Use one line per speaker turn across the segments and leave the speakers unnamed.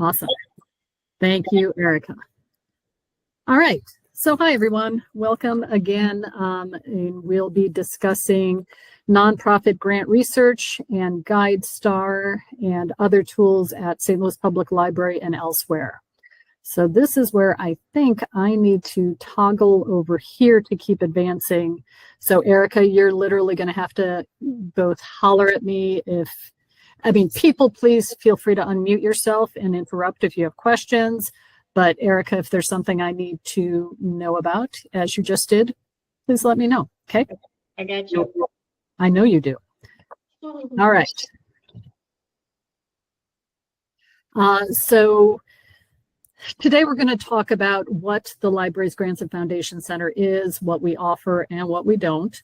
Awesome. Thank you, Erica. All right. So hi, everyone. Welcome again. And we'll be discussing nonprofit grant research and Guidestar and other tools at St. Louis Public Library and elsewhere. So this is where I think I need to toggle over here to keep advancing. So Erica, you're literally going to have to both holler at me people, please feel free to unmute yourself and interrupt if you have questions. But Erica, if there's something I need to know about, as you just did, please let me know, okay?
I got you.
I know you do. All right. So today we're going to talk about what the library's Grants and Foundation Center is, what we offer, and what we don't.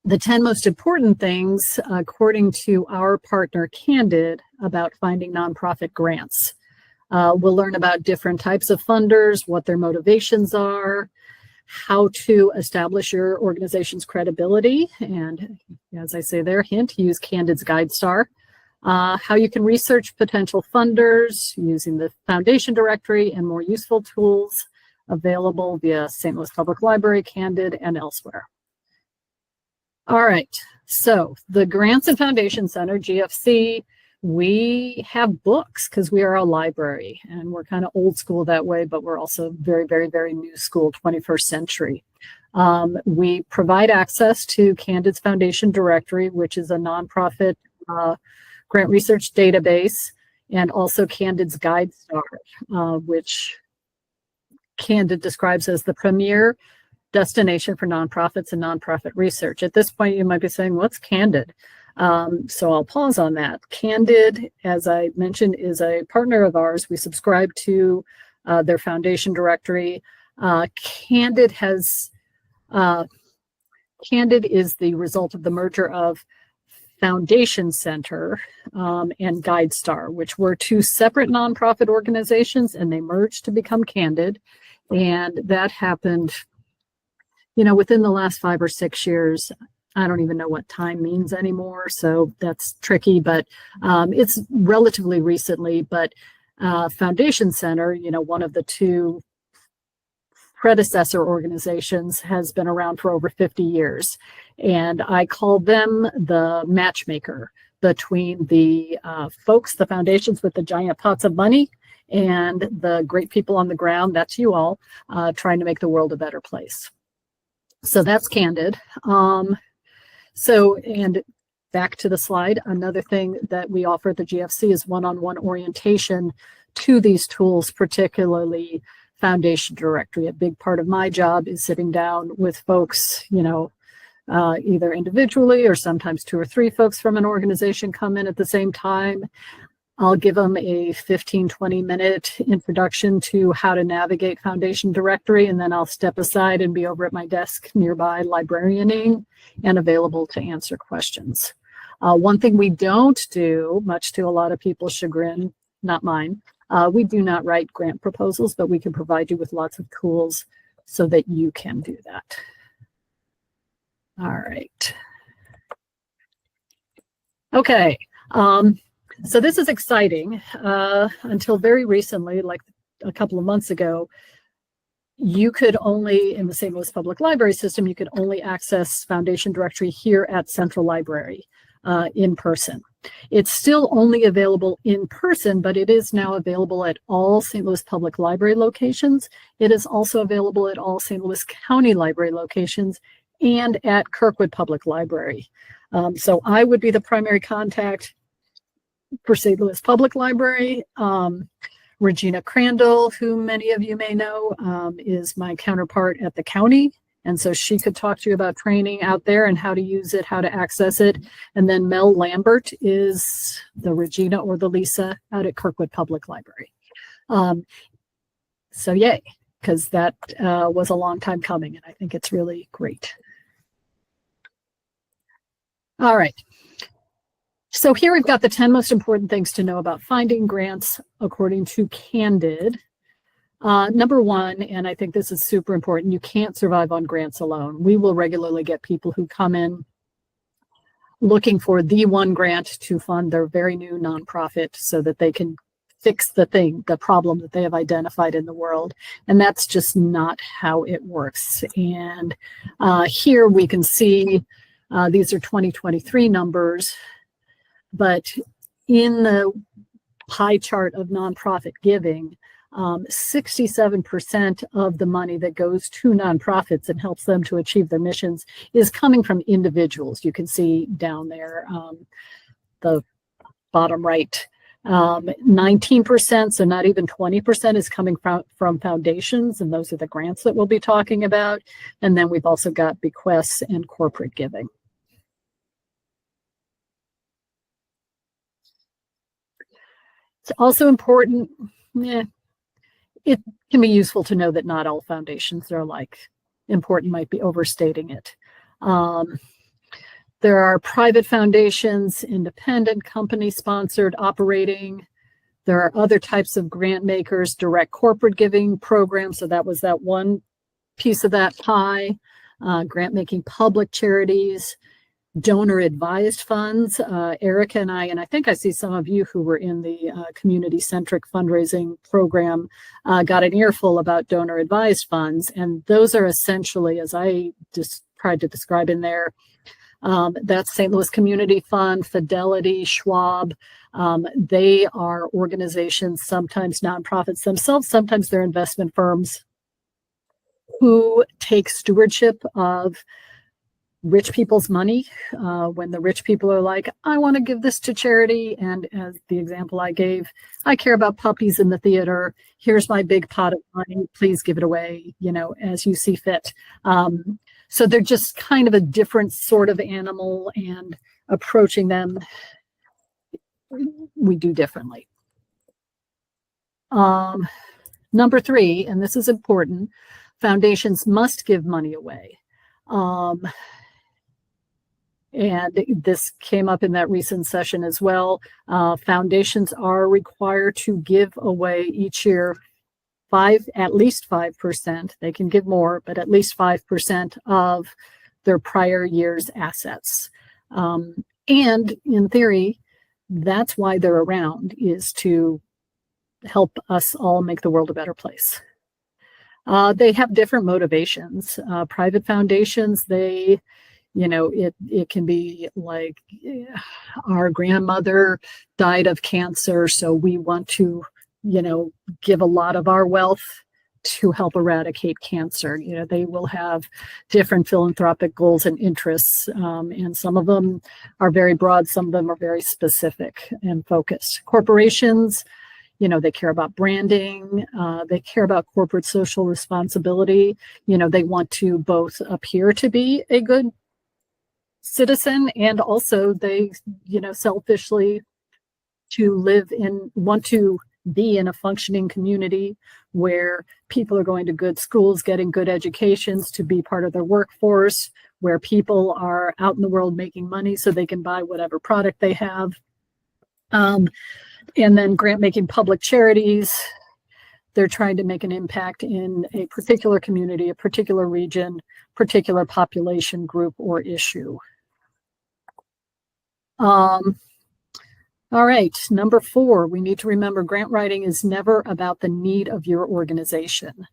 The 10 most important things, according to our partner Candid, about finding nonprofit grants. We'll learn about different types of funders, what their motivations are, how to establish your organization's credibility, and as I say there, hint, use Candid's Guidestar. How you can research potential funders using the foundation directory and more useful tools available via St. Louis Public Library, Candid, and elsewhere. All right, so the Grants and Foundation Center, GFC, we have books because we are a library and we're kind of old school that way, but we're also very, very, very new school, 21st century. We provide access to Candid's Foundation Directory, which is a nonprofit grant research database, and also Candid's Guidestar, which Candid describes as the premier destination for nonprofits and nonprofit research. At this point, you might be saying, what's Candid? So I'll pause on that. Candid, as I mentioned, is a partner of ours. We subscribe to their foundation directory. Candid is the result of the merger of Foundation Center and Guidestar, which were two separate nonprofit organizations, and they merged to become Candid. And that happened, within the last 5 or 6 years. I don't even know what time means anymore, so that's tricky, but it's relatively recently. But Foundation Center, one of the two predecessor organizations, has been around for over 50 years. And I call them the matchmaker between the folks, the foundations with the giant pots of money, and the great people on the ground, that's you all, trying to make the world a better place. So that's Candid. And back to the slide, another thing that we offer at the GFC is one-on-one orientation to these tools, particularly Foundation Directory. A big part of my job is sitting down with folks, either individually or sometimes 2 or 3 folks from an organization come in at the same time. I'll give them a 15-20 minute introduction to how to navigate Foundation Directory, and then I'll step aside and be over at my desk nearby librarianing and available to answer questions. One thing we don't do, much to a lot of people's chagrin, not mine, we do not write grant proposals, but we can provide you with lots of tools so that you can do that. All right. Okay. So this is exciting. Until very recently, like a couple of months ago, you could only, in the St. Louis Public Library system, you could only access Foundation Directory here at Central Library in person. It's still only available in person, but it is now available at all St. Louis Public Library locations. It is also available at all St. Louis County Library locations and at Kirkwood Public Library. So I would be the primary contact for St. Louis Public Library. Regina Crandall, who many of you may know, is my counterpart at the county. And so she could talk to you about training out there and how to use it, how to access it. And then Mel Lambert is the Regina or the Lisa out at Kirkwood Public Library. So yay, because that was a long time coming, and I think it's really great. All right. So here we've got the 10 most important things to know about finding grants according to Candid. Number one, and I think this is super important, you can't survive on grants alone. We will regularly get people who come in looking for the one grant to fund their very new nonprofit so that they can fix the problem that they have identified in the world. And that's just not how it works. And here we can see these are 2023 numbers, but in the pie chart of nonprofit giving, 67% of the money that goes to nonprofits and helps them to achieve their missions is coming from individuals. You can see down there, the bottom right, 19%, so not even 20% is coming from foundations, and those are the grants that we'll be talking about. And then we've also got bequests and corporate giving. It's also important, it can be useful to know that not all foundations are alike. Important might be overstating it. There are private foundations, independent, company-sponsored, operating. There are other types of grant makers, direct corporate giving programs. So that was that one piece of that pie. Grant making public charities, donor advised funds. Erica and I think I see some of you who were in the community-centric fundraising program, got an earful about donor advised funds. And those are essentially, as I just tried to describe in there, that's St. Louis Community Fund, Fidelity, Schwab. They are organizations, sometimes nonprofits themselves, sometimes they're investment firms who take stewardship of rich people's money. When the rich people are like, I want to give this to charity. And as the example I gave, I care about puppies in the theater. Here's my big pot of money. Please give it away, as you see fit. So they're just kind of a different sort of animal, and approaching them, we do differently. Number 3, and this is important, foundations must give money away. And this came up in that recent session as well. Foundations are required to give away each year at least 5%. They can give more, but at least 5% of their prior year's assets. And in theory, that's why they're around, is to help us all make the world a better place. They have different motivations. Private foundations, it can be like, our grandmother died of cancer, so we want to, give a lot of our wealth to help eradicate cancer. They will have different philanthropic goals and interests, and some of them are very broad, some of them are very specific and focused. Corporations, they care about branding, they care about corporate social responsibility. They want to both appear to be a good citizen, and also they, selfishly want to be in a functioning community where people are going to good schools, getting good educations, to be part of their workforce, where people are out in the world making money so they can buy whatever product they have. And then grant making public charities, they're trying to make an impact in a particular community, a particular region, particular population group or issue. All right, number 4, we need to remember grant writing is never about the need of your organization.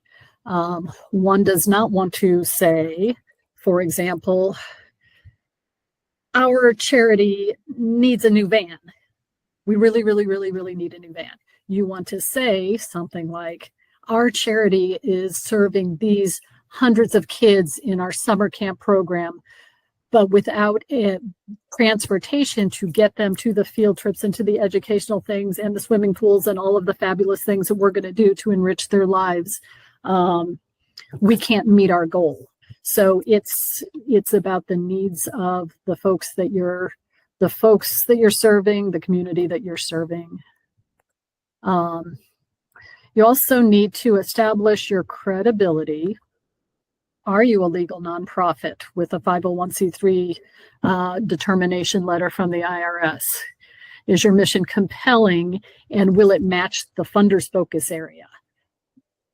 One does not want to say, for example, our charity needs a new van. We really, really, really, really need a new van. You want to say something like, our charity is serving these hundreds of kids in our summer camp program, but without transportation to get them to the field trips and to the educational things and the swimming pools and all of the fabulous things that we're going to do to enrich their lives, we can't meet our goal. So it's about the needs of the folks that you're serving, the community that you're serving. You also need to establish your credibility. Are you a legal nonprofit with a 501c3 determination letter from the IRS? Is your mission compelling, and will it match the funder's focus area?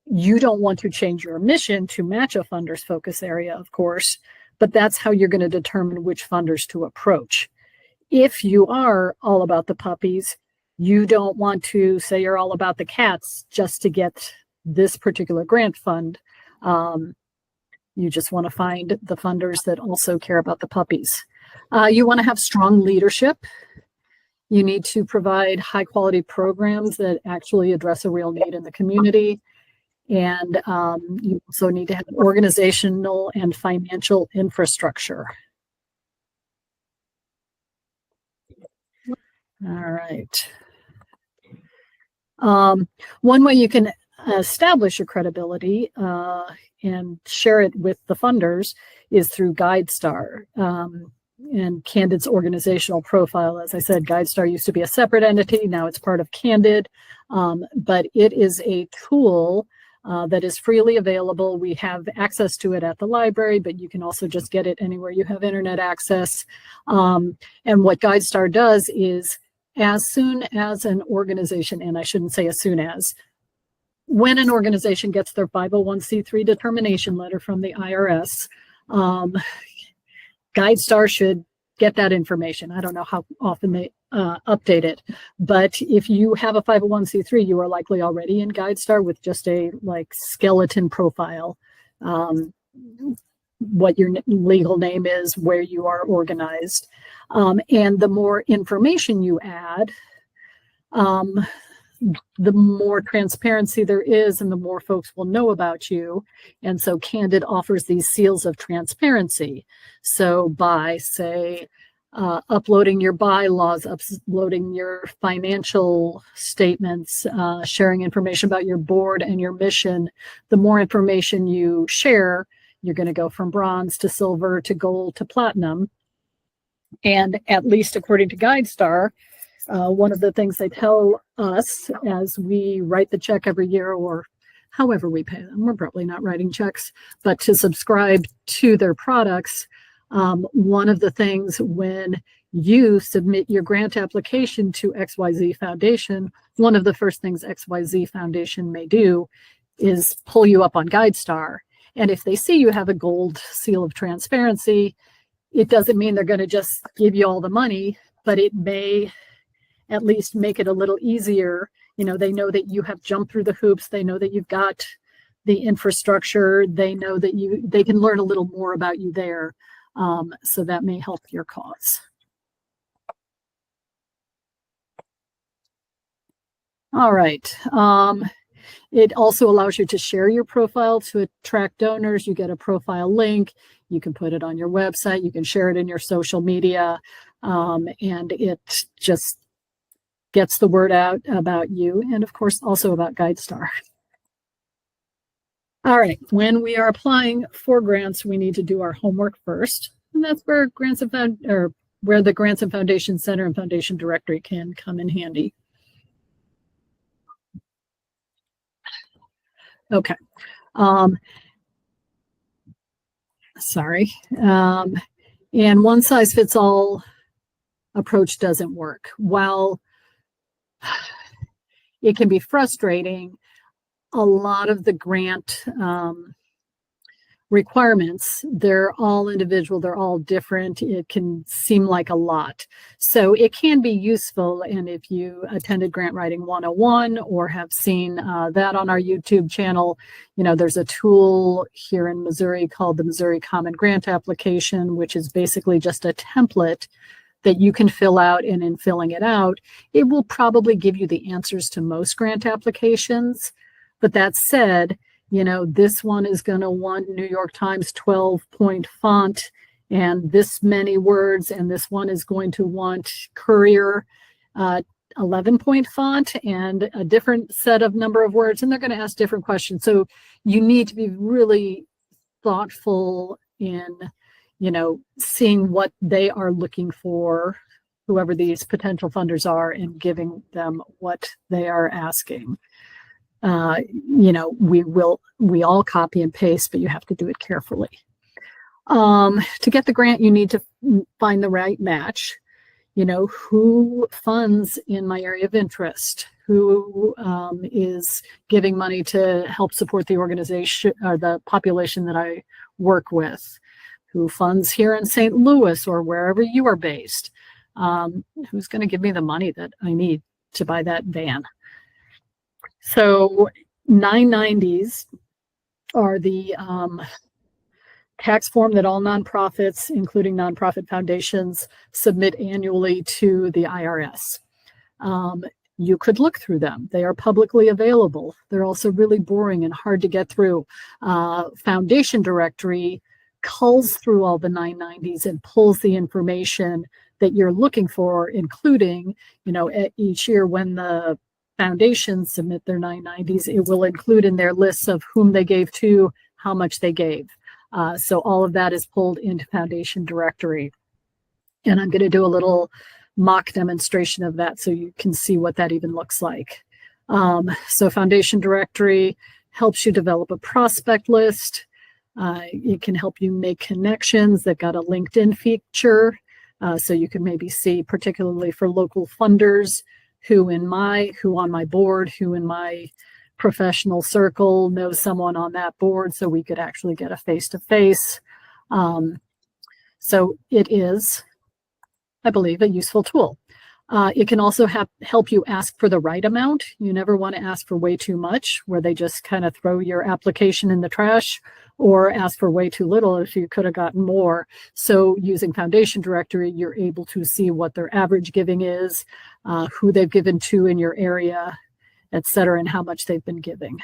You don't want to change your mission to match a funder's focus area, of course, but that's how you're going to determine which funders to approach. If you are all about the puppies, you don't want to say you're all about the cats just to get this particular grant fund. You just want to find the funders that also care about the puppies. You want to have strong leadership. You need to provide high quality programs that actually address a real need in the community. And you also need to have an organizational and financial infrastructure. All right. One way you can establish your credibility and share it with the funders is through Guidestar. And Candid's organizational profile. As I said, Guidestar used to be a separate entity. Now it's part of Candid, but it is a tool that is freely available. We have access to it at the library, but you can also just get it anywhere you have internet access. And what Guidestar does is, as soon as an organization, and I shouldn't say as soon as, when an organization gets their 501c3 determination letter from the IRS, Guidestar should get that information. I don't know how often they update it, but if you have a 501c3, you are likely already in Guidestar with just a skeleton profile, what your legal name is, where you are organized. And the more information you add, the more transparency there is and the more folks will know about you. And so Candid offers these seals of transparency. So by, say, uploading your bylaws, uploading your financial statements, sharing information about your board and your mission, the more information you share, you're going to go from bronze to silver to gold to platinum. And at least according to Guidestar, one of the things they tell us as we write the check every year, or however we pay them, we're probably not writing checks, but to subscribe to their products, one of the things when you submit your grant application to XYZ Foundation, one of the first things XYZ Foundation may do is pull you up on Guidestar. And if they see you have a gold seal of transparency, it doesn't mean they're going to just give you all the money, but it may at least make it a little easier. You know, they know that you have jumped through the hoops. They know that you've got the infrastructure. They know that they can learn a little more about you there. So that may help your cause. All right. It also allows you to share your profile to attract donors. You get a profile link. You can put it on your website. You can share it in your social media. And it just gets the word out about you and, of course, also about Guidestar. All right. When we are applying for grants, we need to do our homework first. And that's where where the Grants and Foundation Center and Foundation Directory can come in handy. Okay. Sorry. And one size fits all approach doesn't work. While it can be frustrating, a lot of the grant requirements, they're all individual, they're all different. It can seem like a lot. So it can be useful. And if you attended Grant Writing 101 or have seen that on our YouTube channel, you know, there's a tool here in Missouri called the Missouri Common Grant Application, which is basically just a template that you can fill out, and in filling it out, it will probably give you the answers to most grant applications. But that said, you know, this one is going to want New York Times 12-point font and this many words, and this one is going to want Courier 11-point font and a different set of number of words, and they're going to ask different questions. So you need to be really thoughtful in, you know, seeing what they are looking for, whoever these potential funders are, and giving them what they are asking. You know, we all copy and paste, but you have to do it carefully. To get the grant, you need to find the right match. You know, who funds in my area of interest? Who is giving money to help support the organization or the population that I work with? Who funds here in St. Louis or wherever you are based? Who's going to give me the money that I need to buy that van? So 990s are the tax form that all nonprofits, including nonprofit foundations, submit annually to the IRS. You could look through them. They are publicly available. They're also really boring and hard to get through. Foundation Directory culls through all the 990s and pulls the information that you're looking for, including, each year when the foundations submit their 990s, it will include in their lists of whom they gave to, how much they gave. So all of that is pulled into Foundation Directory. And I'm going to do a little mock demonstration of that so you can see what that even looks like. So Foundation Directory helps you develop a prospect list. It can help you make connections. They've got a LinkedIn feature. So you can maybe see, particularly for local funders, who on my board, who in my professional circle knows someone on that board, so we could actually get a face-to-face. So it is, I believe, a useful tool. It can also help you ask for the right amount. You never want to ask for way too much, where they just kind of throw your application in the trash, or ask for way too little if you could have gotten more. So using Foundation Directory, you're able to see what their average giving is, who they've given to in your area, et cetera, and how much they've been giving.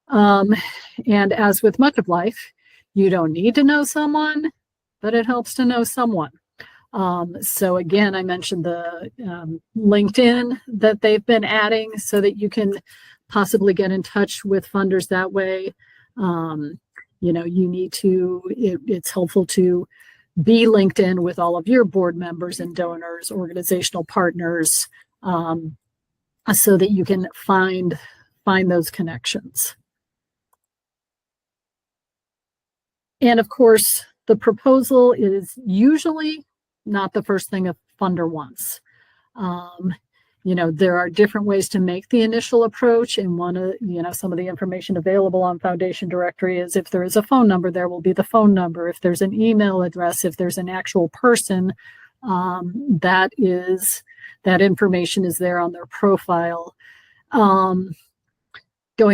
And as with much of life, you don't need to know someone, but it helps to know someone. So again, I mentioned the LinkedIn that they've been adding so that you can possibly get in touch with funders that way. It's helpful to be linked in with all of your board members and donors, organizational partners, so that you can find those connections. And of course, the proposal is usually not the first thing a funder wants. There are different ways to make the initial approach, and some of the information available on Foundation Directory is if there is a phone number, there will be the phone number. If there's an email address, if there's an actual person, that information is there on their profile. Going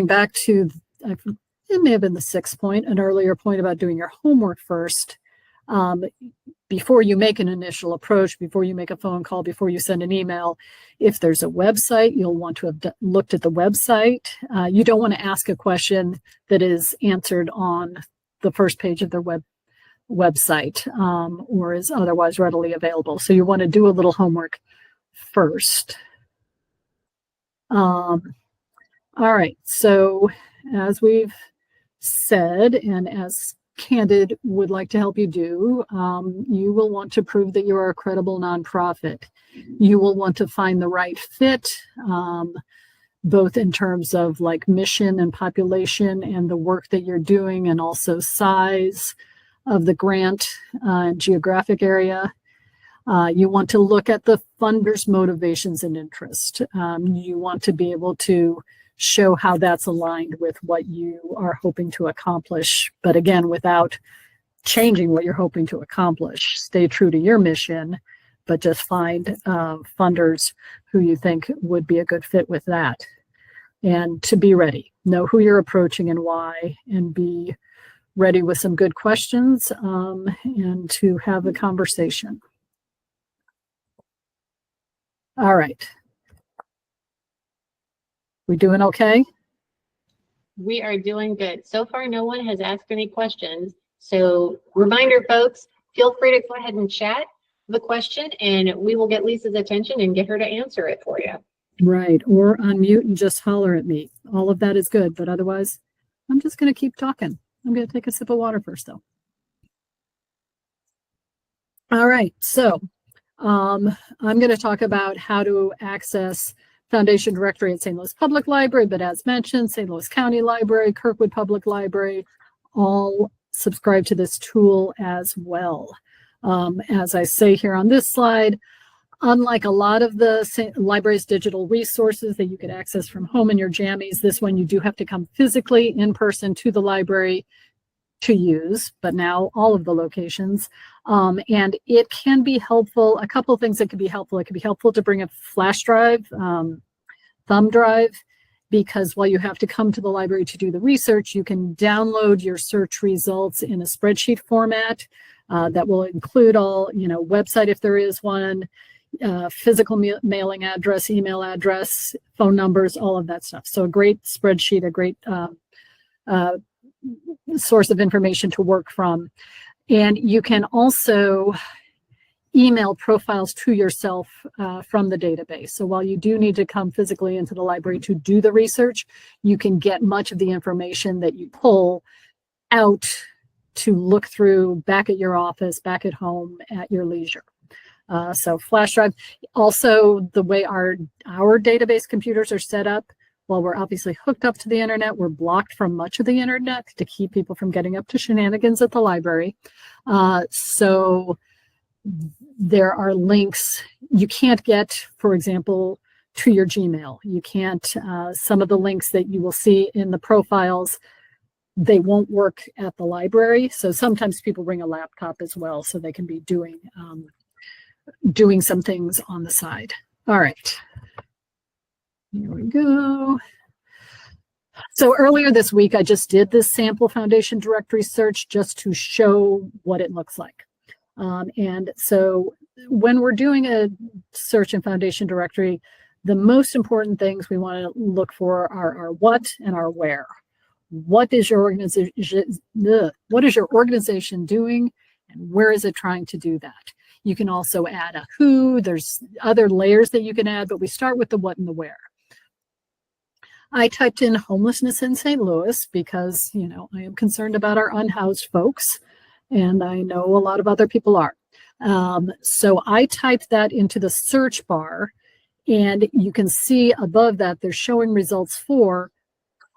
back to, it may have been the 6th point, an earlier point about doing your homework first. Before you make an initial approach, before you make a phone call, before you send an email, if there's a website, you'll want to have looked at the website. You don't want to ask a question that is answered on the first page of their website or is otherwise readily available. So you want to do a little homework first. All right, so as we've said, and as Candid would like to help you do, you will want to prove that you are a credible nonprofit. You will want to find the right fit, both in terms of like mission and population and the work that you're doing, and also size of the grant and geographic area. You want to look at the funder's motivations and interest. You want to be able to show how that's aligned with what you are hoping to accomplish, but again, without changing what you're hoping to accomplish. Stay true to your mission, but just find funders who you think would be a good fit with that. And to be ready, know who you're approaching and why, and be ready with some good questions and to have a conversation. All right. We doing okay?
We are doing good. So far, no one has asked any questions. So reminder, folks, feel free to go ahead and chat the question and we will get Lisa's attention and get her to answer it for you.
Right, or unmute and just holler at me. All of that is good, but otherwise, I'm just going to keep talking. I'm going to take a sip of water first, though. All right, so I'm going to talk about how to access Foundation Directory at St. Louis Public Library, but as mentioned, St. Louis County Library, Kirkwood Public Library, all subscribe to this tool as well. As I say here on this slide, unlike a lot of the library's digital resources that you could access from home in your jammies, this one you do have to come physically in person to the library to use, but now all of the locations. And it can be helpful. A couple of things that can be helpful. It can be helpful to bring a flash drive, thumb drive, because while you have to come to the library to do the research, you can download your search results in a spreadsheet format that will include all, website if there is one, physical mailing address, email address, phone numbers, all of that stuff. So a great spreadsheet, a great source of information to work from. And you can also email profiles to yourself from the database. So while you do need to come physically into the library to do the research, you can get much of the information that you pull out to look through back at your office, back at home, at your leisure. So flash drive. Also, the way our database computers are set up, while we're obviously hooked up to the internet, we're blocked from much of the internet to keep people from getting up to shenanigans at the library. So there are links you can't get, for example, to your Gmail. You can't, some of the links that you will see in the profiles, they won't work at the library. So sometimes people bring a laptop as well, so they can be doing some things on the side. All right. Here we go. So earlier this week, I just did this sample foundation directory search just to show what it looks like. And so when we're doing a search in foundation directory, the most important things we want to look for are our what and our where. What is your organization doing, and where is it trying to do that? You can also add a who. There's other layers that you can add, but we start with the what and the where. I typed in homelessness in St. Louis because, I am concerned about our unhoused folks, and I know a lot of other people are. So I typed that into the search bar, and you can see above that they're showing results for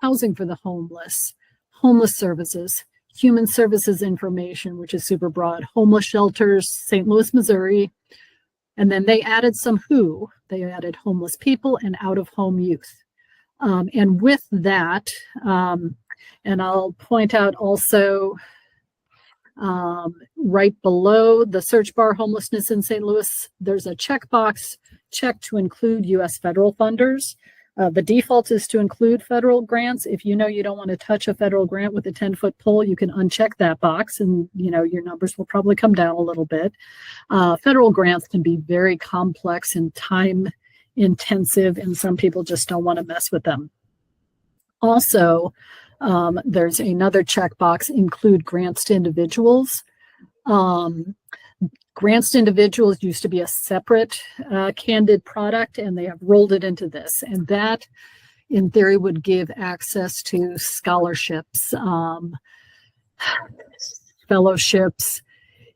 housing for the homeless, homeless services, human services information, which is super broad, homeless shelters, St. Louis, Missouri. And then they added some who. They added homeless people and out-of-home youth. And with that, and I'll point out also right below the search bar, homelessness in St. Louis, there's a checkbox checked to include U.S. federal funders. The default is to include federal grants. If you know you don't want to touch a federal grant with a 10-foot pole, you can uncheck that box and, your numbers will probably come down a little bit. Federal grants can be very complex and time intensive, and some people just don't want to mess with them. Also, there's another checkbox, include grants to individuals. Grants to individuals used to be a separate Candid product, and they have rolled it into this. And that, in theory, would give access to scholarships, fellowships.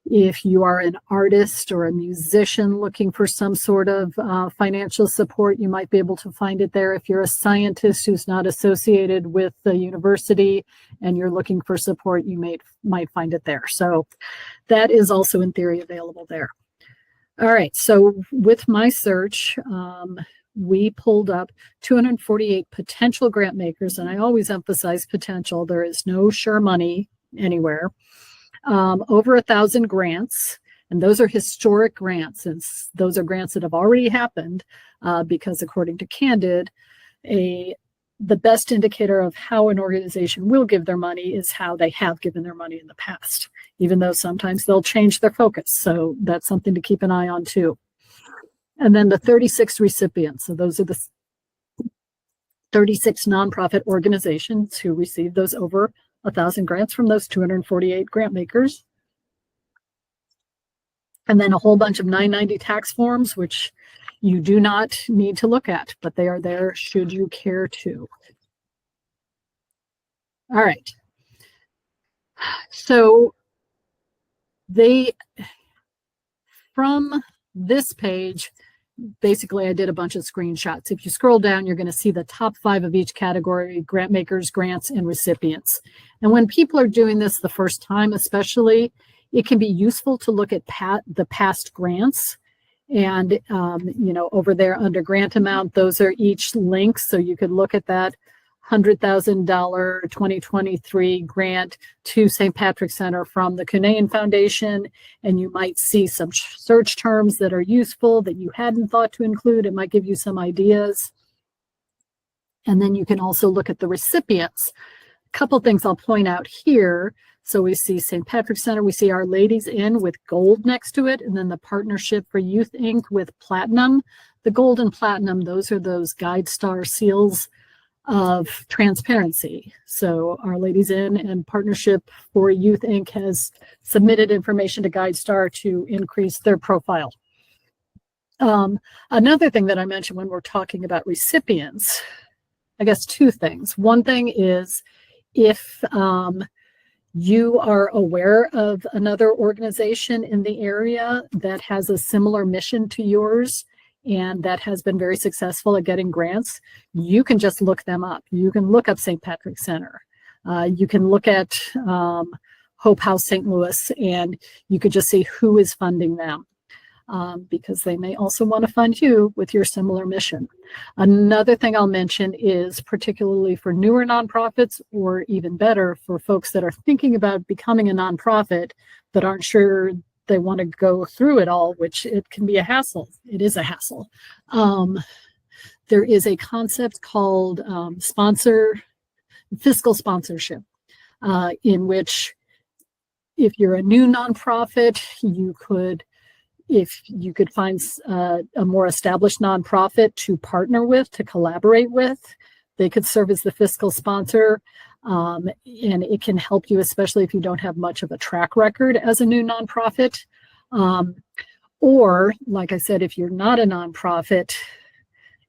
If you are an artist or a musician looking for some sort of financial support, you might be able to find it there. If you're a scientist who's not associated with the university and you're looking for support, you might find it there. So that is also in theory available there. All right, so with my search, we pulled up 248 potential grant makers, and I always emphasize potential. There is no sure money anywhere. Over 1,000 grants, and those are historic grants, and those are grants that have already happened because according to Candid, the best indicator of how an organization will give their money is how they have given their money in the past, even though sometimes they'll change their focus. So that's something to keep an eye on too. And then the 36 recipients. So those are the 36 nonprofit organizations who received those over 1,000 grants from those 248 grant makers. And then a whole bunch of 990 tax forms, which you do not need to look at, but they are there should you care to. All right. So from this page, basically I did a bunch of screenshots. If you scroll down, you're going to see the top 5 of each category: grant makers, grants, and recipients. And when people are doing this the first time, especially, it can be useful to look at the past grants. And, over there under grant amount, those are each links. So you could look at that. $100,000 2023 grant to St. Patrick's Center from the Cunean Foundation, and you might see some search terms that are useful that you hadn't thought to include. It might give you some ideas. And then you can also look at the recipients. A couple things I'll point out here. So we see St. Patrick's Center, we see Our Ladies Inn with gold next to it, and then the Partnership for Youth Inc. with platinum. The gold and platinum, those are those Guidestar seals of transparency. So Our Ladies Inn and Partnership for Youth Inc. has submitted information to Guidestar to increase their profile. Another thing that I mentioned when we're talking about recipients, I guess two things. One thing is if you are aware of another organization in the area that has a similar mission to yours and that has been very successful at getting grants, you can just look them up. You can look up St. Patrick's Center. You can look at Hope House St. Louis, and you could just see who is funding them. Because they may also want to fund you with your similar mission. Another thing I'll mention is particularly for newer nonprofits, or even better for folks that are thinking about becoming a nonprofit but aren't sure they want to go through it all, which it can be a hassle. It is a hassle. There is a concept called fiscal sponsorship, in which if you're a new nonprofit, if you could find a more established nonprofit to partner with, to collaborate with, they could serve as the fiscal sponsor. And it can help you, especially if you don't have much of a track record as a new nonprofit. Or, like I said, if you're not a nonprofit,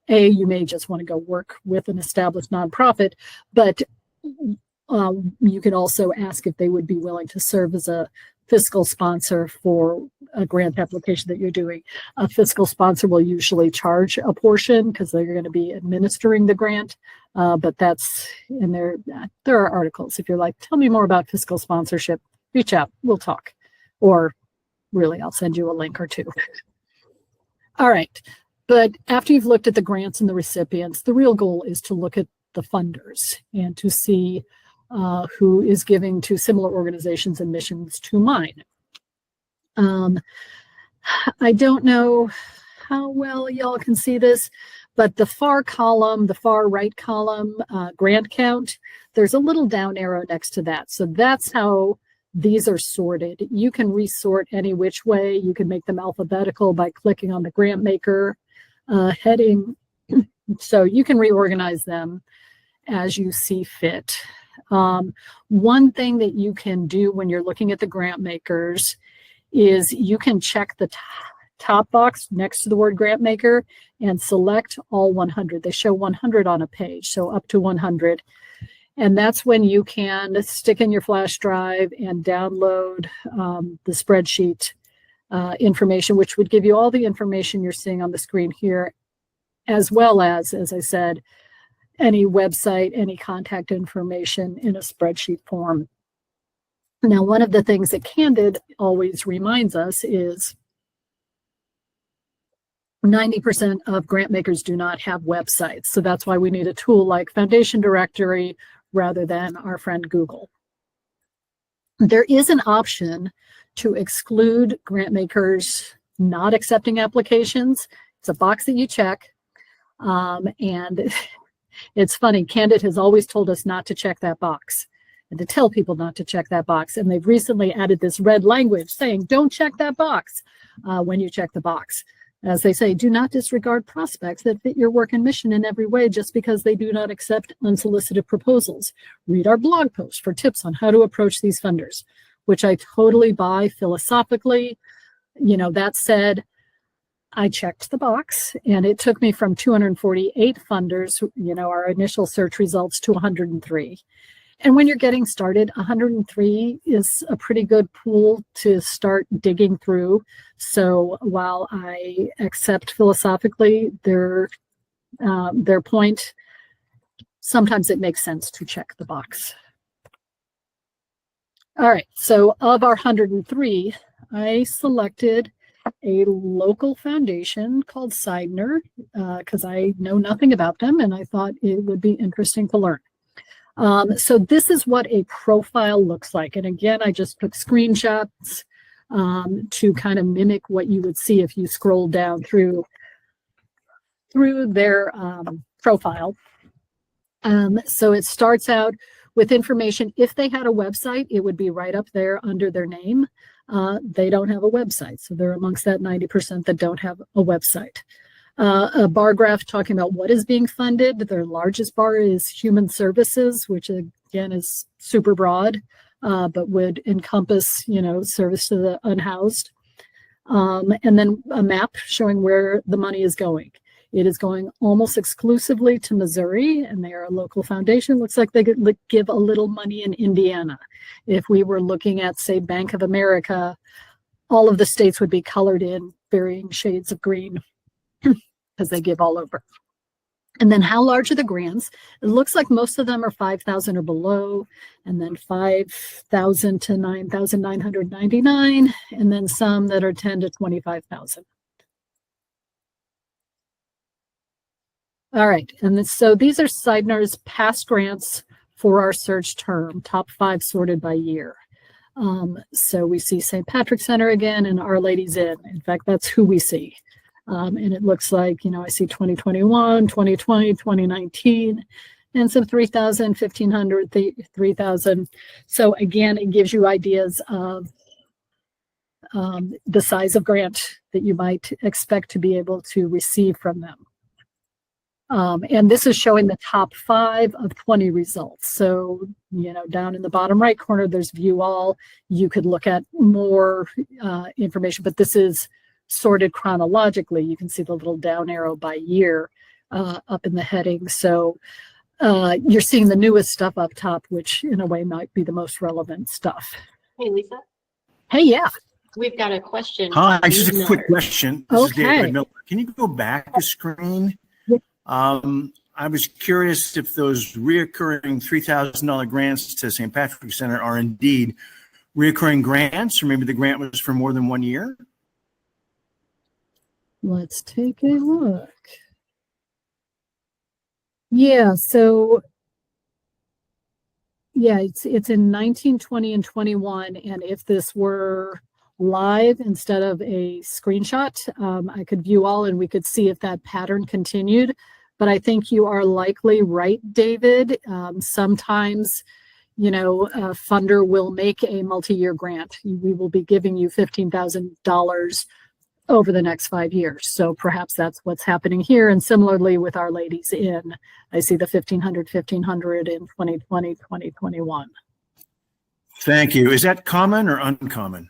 you may just want to go work with an established nonprofit, but you can also ask if they would be willing to serve as a fiscal sponsor for a grant application that you're doing. A fiscal sponsor will usually charge a portion because they're going to be administering the grant. But that's in there. There are articles. If you're like, tell me more about fiscal sponsorship, reach out, we'll talk. Or really, I'll send you a link or two. All right. But after you've looked at the grants and the recipients, the real goal is to look at the funders and to see who is giving to similar organizations and missions to mine. I don't know how well y'all can see this, but the far right column, grant count, there's a little down arrow next to that. So that's how these are sorted. You can resort any which way. You can make them alphabetical by clicking on the grant maker heading. So you can reorganize them as you see fit. One thing that you can do when you're looking at the grant makers is you can check the top box next to the word grant maker and select all 100. They show 100 on a page, so up to 100. And that's when you can stick in your flash drive and download the spreadsheet information, which would give you all the information you're seeing on the screen here, as well as I said, any website, any contact information in a spreadsheet form. Now, one of the things that Candid always reminds us is 90% of grant makers do not have websites. So that's why we need a tool like Foundation Directory rather than our friend Google. There is an option to exclude grant makers not accepting applications. It's a box that you check. And it's funny, Candid has always told us not to check that box and to tell people not to check that box. And they've recently added this red language saying, don't check that box when you check the box. As they say, do not disregard prospects that fit your work and mission in every way just because they do not accept unsolicited proposals. Read our blog post for tips on how to approach these funders, which I totally buy philosophically. You know, that said, I checked the box and it took me from 248 funders, you know, our initial search results, to 103. And when you're getting started, 103 is a pretty good pool to start digging through. So while I accept philosophically their point, sometimes it makes sense to check the box. All right, so of our 103, I selected a local foundation called Seidner, because I know nothing about them and I thought it would be interesting to learn. So this is what a profile looks like. And again, I just took screenshots to kind of mimic what you would see if you scroll down through their profile. So it starts out with information. If they had a website, it would be right up there under their name. They don't have a website, so they're amongst that 90% that don't have a website. A bar graph talking about what is being funded. Their largest bar is human services, which again is super broad, but would encompass, service to the unhoused. And then a map showing where the money is going. It is going almost exclusively to Missouri, and they are a local foundation. Looks like they could give a little money in Indiana. If we were looking at, say, Bank of America, all of the states would be colored in varying shades of green because they give all over. And then how large are the grants? It looks like most of them are 5,000 or below, and then 5,000 to 9,999, and then some that are 10 to 25,000. All right, and so these are Seidner's past grants for our search term, top 5 sorted by year. So we see St. Patrick's Center again and Our Lady's Inn. In fact, that's who we see. And it looks like, I see 2021, 2020, 2019, and some 3,000, 1,500, 3,000. So again, it gives you ideas of the size of grant that you might expect to be able to receive from them. And this is showing the top 5 of 20 results. So, down in the bottom right corner, there's view all. You could look at more information, but this is sorted chronologically. You can see the little down arrow by year up in the heading. So you're seeing the newest stuff up top, which in a way might be the most relevant stuff.
Hey, Lisa.
Hey, yeah.
We've got a question.
Hi, just a quick question. This is David Miller. Can you go back a screen? I was curious if those reoccurring $3,000 grants to St. Patrick's Center are indeed reoccurring grants, or maybe the grant was for more than 1 year?
Let's take a look. Yeah, so it's in 19, 20, and 21. And if this were live instead of a screenshot, I could view all and we could see if that pattern continued. But I think you are likely right, David. Sometimes, a funder will make a multi-year grant. We will be giving you $15,000 over the next 5 years. So perhaps that's what's happening here. And similarly with Our Lady's Inn, I see the 1,500 in 2020, 2021.
Thank you. Is that common or uncommon?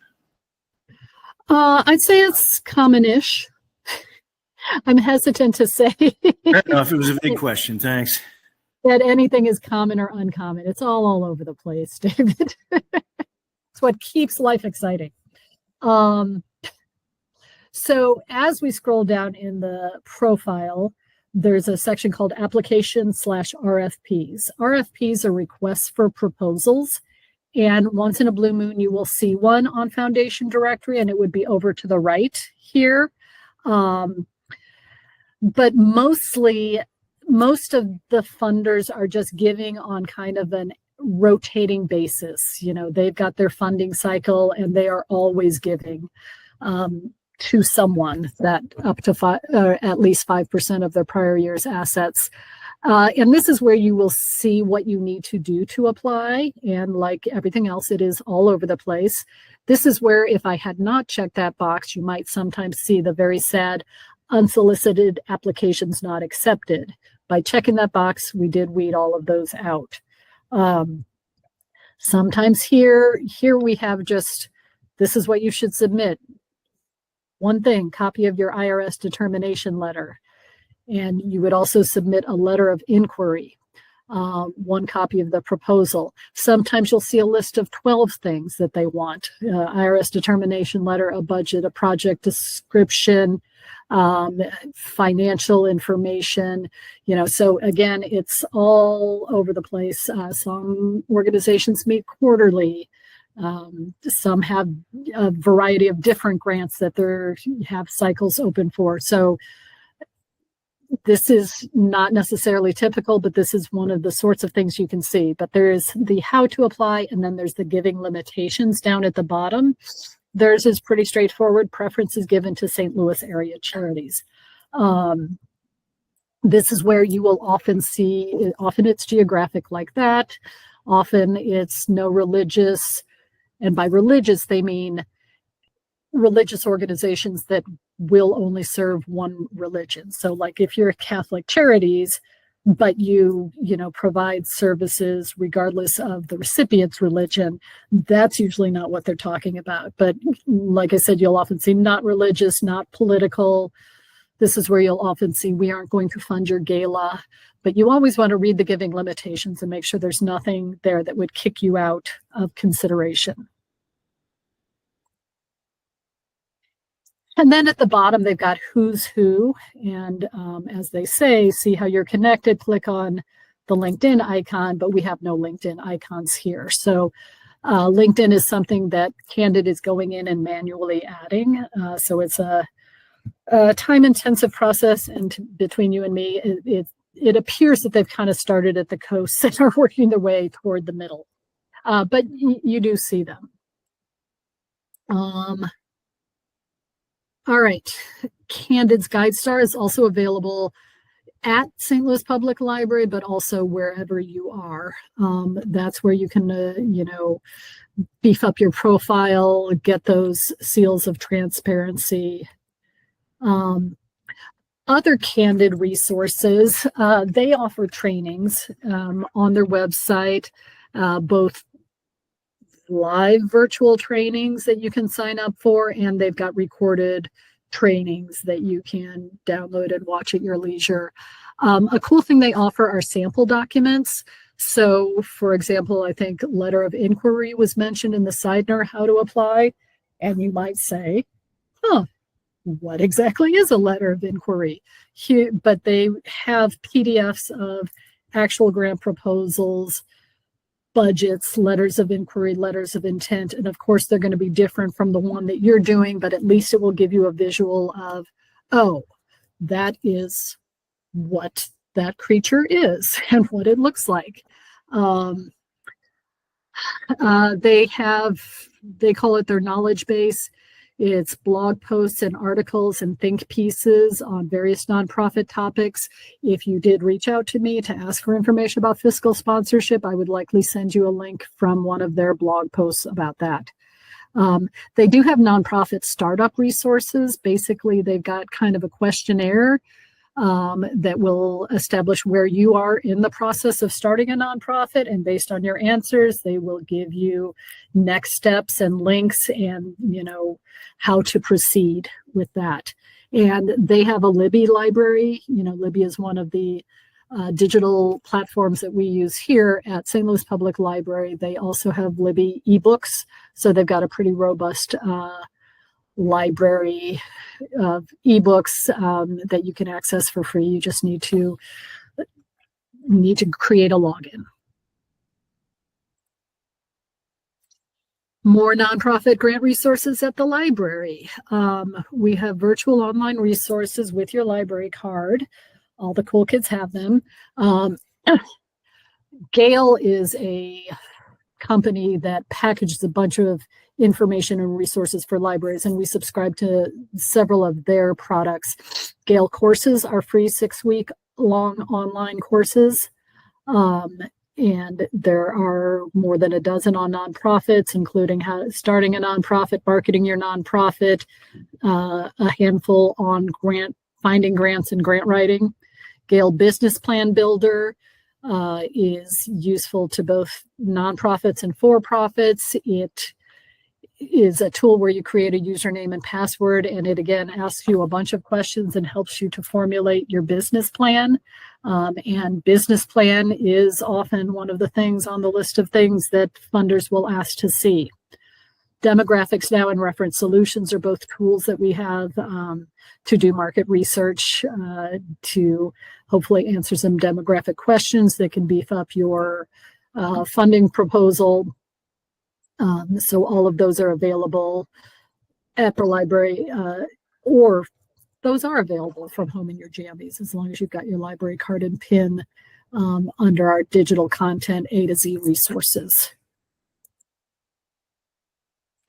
I'd say it's common-ish. I'm hesitant to say.
Fair enough. It was a big question. Thanks.
That anything is common or uncommon. It's all over the place, David. It's what keeps life exciting. So as we scroll down in the profile, there's a section called Application/RFPs. RFPs are requests for proposals. And once in a blue moon, you will see one on Foundation Directory, and it would be over to the right here. But most of the funders are just giving on kind of an rotating basis. They've got their funding cycle and they are always giving to someone that up to at least 5% of their prior year's assets. And this is where you will see what you need to do to apply. And like everything else, it is all over the place. This is where if I had not checked that box, you might sometimes see the very sad unsolicited applications not accepted. By checking that box, we did weed all of those out. Sometimes here we have just, this is what you should submit. One thing, copy of your IRS determination letter. And you would also submit a letter of inquiry, one copy of the proposal. Sometimes you'll see a list of 12 things that they want. IRS determination letter, a budget, a project description, financial information, so again, it's all over the place. Some organizations meet quarterly. Some have a variety of different grants that they have cycles open for. So this is not necessarily typical, but this is one of the sorts of things you can see. But there is the how to apply, and then there's the giving limitations down at the bottom. Theirs is pretty straightforward. Preference is given to St. Louis area charities. This is where you will often see, often it's geographic like that. Often it's no religious, and by religious, they mean religious organizations that will only serve one religion. So like if you're a Catholic Charities, but you provide services regardless of the recipient's religion, that's usually not what they're talking about. But like I said, you'll often see not religious, not political. This is where you'll often see we aren't going to fund your gala, but you always want to read the giving limitations and make sure there's nothing there that would kick you out of consideration. And then at the bottom, they've got who's who. And as they say, see how you're connected, click on the LinkedIn icon, but we have no LinkedIn icons here. So LinkedIn is something that Candid is going in and manually adding. So it's a time-intensive process. And between you and me, it appears that they've kind of started at the coast and are working their way toward the middle. But you do see them. All right, Candid's Guidestar is also available at St. Louis Public Library, but also wherever you are. That's where you can, beef up your profile, get those seals of transparency. Other Candid resources, they offer trainings on their website, both live virtual trainings that you can sign up for, and they've got recorded trainings that you can download and watch at your leisure. A cool thing they offer are sample documents. So, for example, I think letter of inquiry was mentioned in the Sidner how to apply, and you might say, what exactly is a letter of inquiry? But they have PDFs of actual grant proposals, budgets, letters of inquiry, letters of intent, and of course they're going to be different from the one that you're doing, but at least it will give you a visual of, oh, that is what that creature is and what it looks like. They call it their knowledge base. It's blog posts and articles and think pieces on various nonprofit topics. If you did reach out to me to ask for information about fiscal sponsorship, I would likely send you a link from one of their blog posts about that. They do have nonprofit startup resources. Basically, they've got kind of a questionnaire that will establish where you are in the process of starting a nonprofit, and based on your answers, they will give you next steps and links and how to proceed with that. And they have a Libby library. Libby is one of the digital platforms that we use here at St. Louis Public Library. They also have Libby ebooks, so they've got a pretty robust library of ebooks that you can access for free. You just need to create a login. More nonprofit grant resources at the library. We have virtual online resources with your library card. All the cool kids have them. Gale is a company that packages a bunch of information and resources for libraries, and we subscribe to several of their products. Gale courses are free 6-week long online courses. And there are more than a dozen on nonprofits, including starting a nonprofit, marketing your nonprofit, a handful on finding grants and grant writing. Gale Business Plan Builder is useful to both nonprofits and for-profits. It is a tool where you create a username and password, and it again asks you a bunch of questions and helps you to formulate your business plan. And business plan is often one of the things on the list of things that funders will ask to see. Demographics Now and Reference Solutions are both tools that we have to do market research, to hopefully answer some demographic questions that can beef up your funding proposal. So all of those are available at the library, or those are available from home in your jammies, as long as you've got your library card and PIN under our digital content A to Z resources.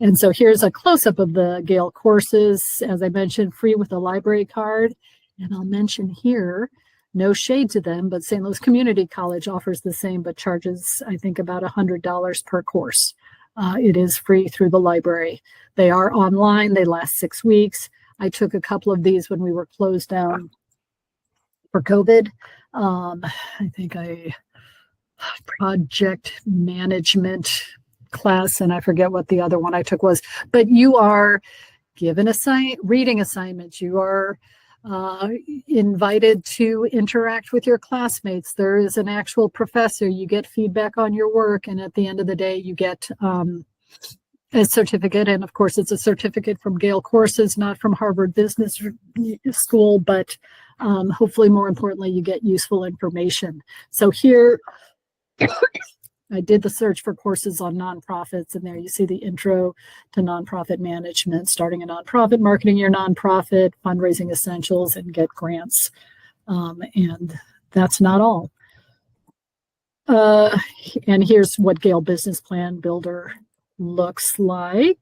And so here's a close-up of the Gale courses, as I mentioned, free with a library card. And I'll mention here, no shade to them, but St. Louis Community College offers the same, but charges, I think, about $100 per course. It is free through the library. They are online. They last 6 weeks. I took a couple of these when we were closed down for COVID. I think project management class, and I forget what the other one I took was. But you are given reading assignments. You are invited to interact with your classmates. There is an actual professor. You get feedback on your work, and at the end of the day, you get a certificate. And of course, it's a certificate from Gale Courses, not from Harvard Business School, but hopefully, more importantly, you get useful information. So here, I did the search for courses on nonprofits, and there you see the intro to nonprofit management, starting a nonprofit, marketing your nonprofit, fundraising essentials, and get grants. And that's not all. And here's what Gale Business Plan Builder looks like.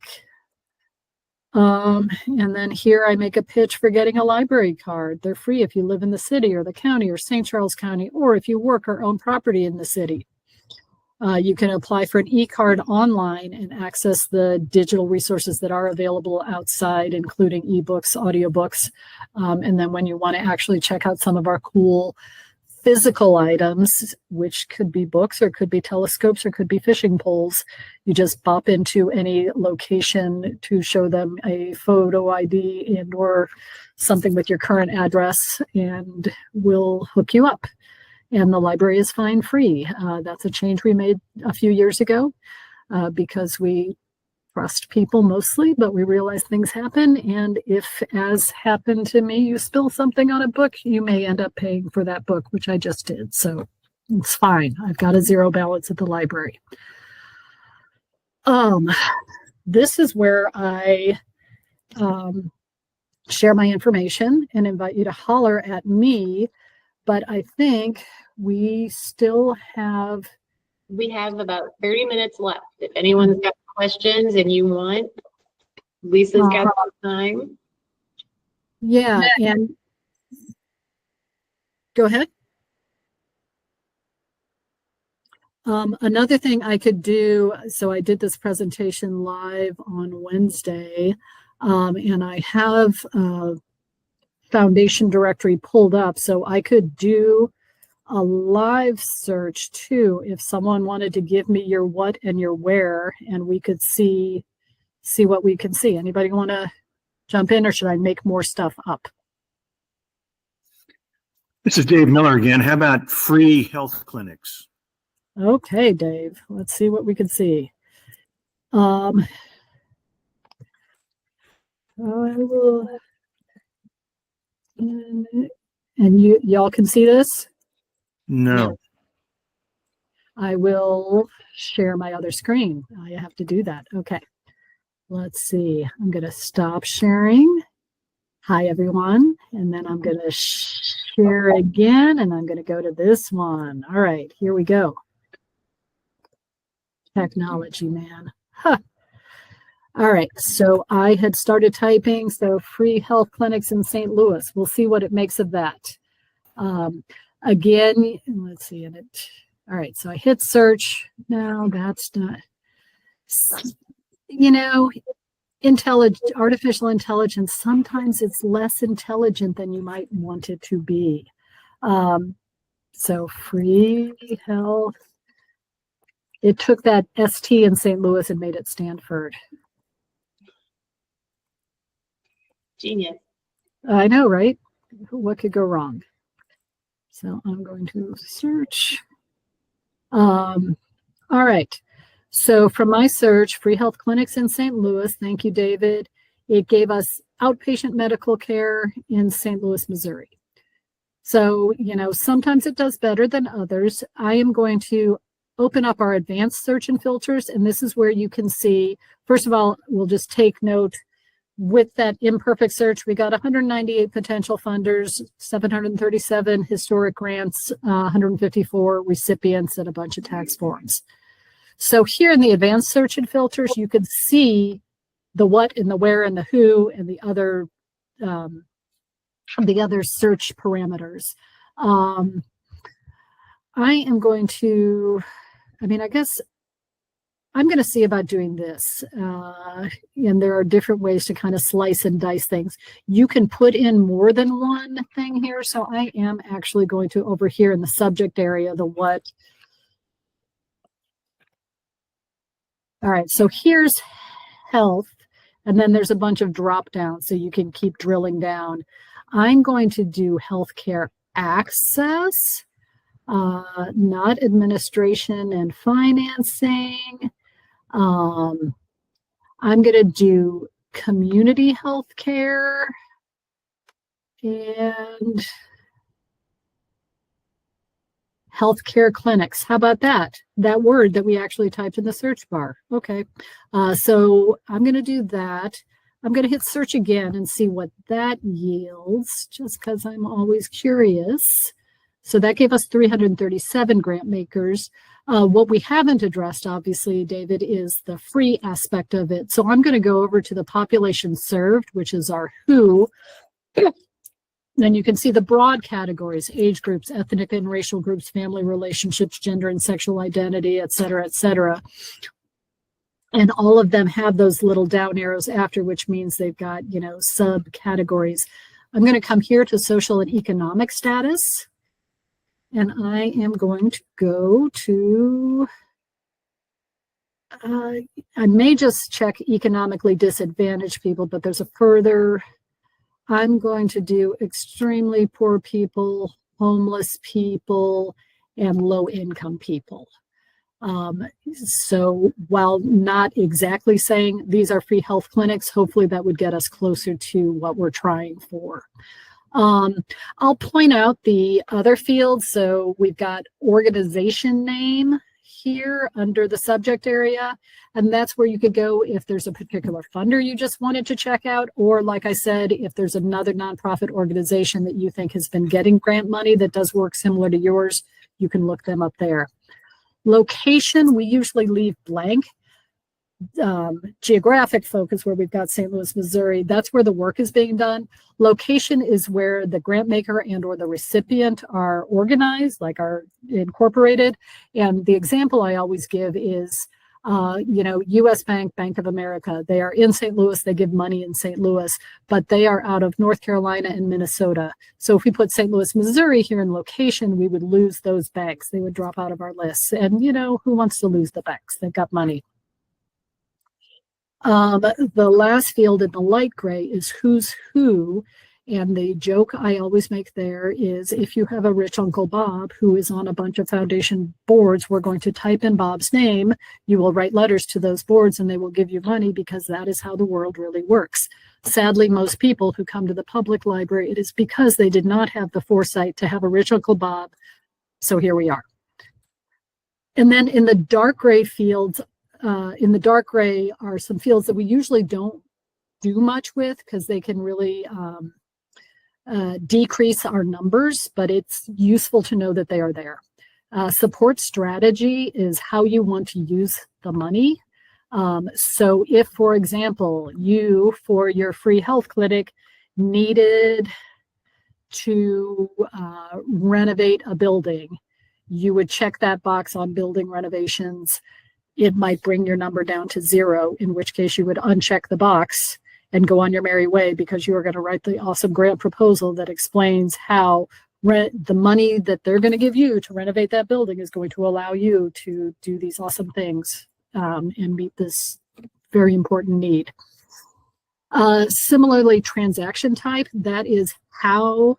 And then here I make a pitch for getting a library card. They're free if you live in the city or the county or St. Charles County, or if you work or own property in the city. You can apply for an e-card online and access the digital resources that are available outside, including ebooks, audiobooks. And then when you want to actually check out some of our cool physical items, which could be books or could be telescopes or could be fishing poles, you just bop into any location to show them a photo ID and or something with your current address, and we'll hook you up. And the library is fine free. That's a change we made a few years ago because we trust people mostly, but we realize things happen. And if, as happened to me, you spill something on a book, you may end up paying for that book, which I just did. So it's fine. I've got a zero balance at the library. This is where I share my information and invite you to holler at me. But I think we still have...
We have about 30 minutes left. If anyone's got questions and you want, Lisa's got some time.
Yeah, and go ahead. Another thing I could do, so I did this presentation live on Wednesday, and I have Foundation directory pulled up, so I could do a live search too if someone wanted to give me your what and your where, and we could see what we can see. Anybody want to jump in, or should I make more stuff up?
This is Dave Miller again. How about free health clinics?
Okay, Dave, let's see what we can see. I will... And y'all can see this?
No.
I will share my other screen. I have to do that. Okay. Let's see. I'm going to stop sharing. Hi, everyone. And then I'm going to share again, and I'm going to go to this one. All right, here we go. Technology, man. Huh. All right, so I had started typing, so free health clinics in St. Louis. We'll see what it makes of that. Again, let's see. All right, so I hit search. No, that's not. You know, artificial intelligence, sometimes it's less intelligent than you might want it to be. So free health. It took that ST in St. Louis and made it Stanford.
Genius.
I know, right? What could go wrong? So I'm going to search. All right. So from my search, free health clinics in St. Louis, thank you, David. It gave us outpatient medical care in St. Louis, Missouri. So, you know, sometimes it does better than others. I am going to open up our advanced search and filters, and this is where you can see, first of all, we'll just take note with that imperfect search, we got 198 potential funders, 737 historic grants, 154 recipients, and a bunch of tax forms. So here in the advanced search and filters, you can see the what and the where and the who and the other search parameters. I am going to, I guess I'm going to see about doing this. And there are different ways to kind of slice and dice things. You can put in more than one thing here. So I am actually going to, over here in the subject area, the what. All right, so here's health. And then there's a bunch of drop downs so you can keep drilling down. I'm going to do healthcare access, not administration and financing. I'm going to do community healthcare and healthcare clinics. How about that? That word that we actually typed in the search bar. Okay. So I'm going to do that. I'm going to hit search again and see what that yields, just because I'm always curious. So that gave us 337 grant makers. What we haven't addressed, obviously, David, is the free aspect of it. So I'm going to go over to the population served, which is our WHO. Then you can see the broad categories: age groups, ethnic and racial groups, family relationships, gender and sexual identity, et cetera, et cetera. And all of them have those little down arrows after, which means they've got, subcategories. I'm going to come here to social and economic status. And I am going to go to, I may just check economically disadvantaged people, but there's a further, I'm going to do extremely poor people, homeless people, and low income people. So while not exactly saying these are free health clinics, hopefully that would get us closer to what we're trying for. I'll point out the other fields. So we've got organization name here under the subject area, and that's where you could go if there's a particular funder you just wanted to check out, or like I said, if there's another nonprofit organization that you think has been getting grant money that does work similar to yours, you can look them up there. Location, we usually leave blank. Geographic focus, where we've got St. Louis, Missouri, that's where the work is being done. Location is where the grant maker and or the recipient are organized, like are incorporated. And the example I always give is, U.S. Bank, Bank of America, they are in St. Louis, they give money in St. Louis, but they are out of North Carolina and Minnesota. So if we put St. Louis, Missouri here in location, we would lose those banks. They would drop out of our lists. And, who wants to lose the banks? They've got money. The last field in the light gray is who's who. And the joke I always make there is, if you have a rich Uncle Bob who is on a bunch of foundation boards, we're going to type in Bob's name. You will write letters to those boards and they will give you money, because that is how the world really works. Sadly, most people who come to the public library, it is because they did not have the foresight to have a rich Uncle Bob. So here we are. And then in the dark gray fields, are some fields that we usually don't do much with, because they can really decrease our numbers, but it's useful to know that they are there. Support strategy is how you want to use the money. So if, for example, you, for your free health clinic, needed to renovate a building, you would check that box on building renovations. It might bring your number down to 0, in which case you would uncheck the box and go on your merry way, because you are going to write the awesome grant proposal that explains how the money that they're going to give you to renovate that building is going to allow you to do these awesome things and meet this very important need. Similarly, transaction type, that is how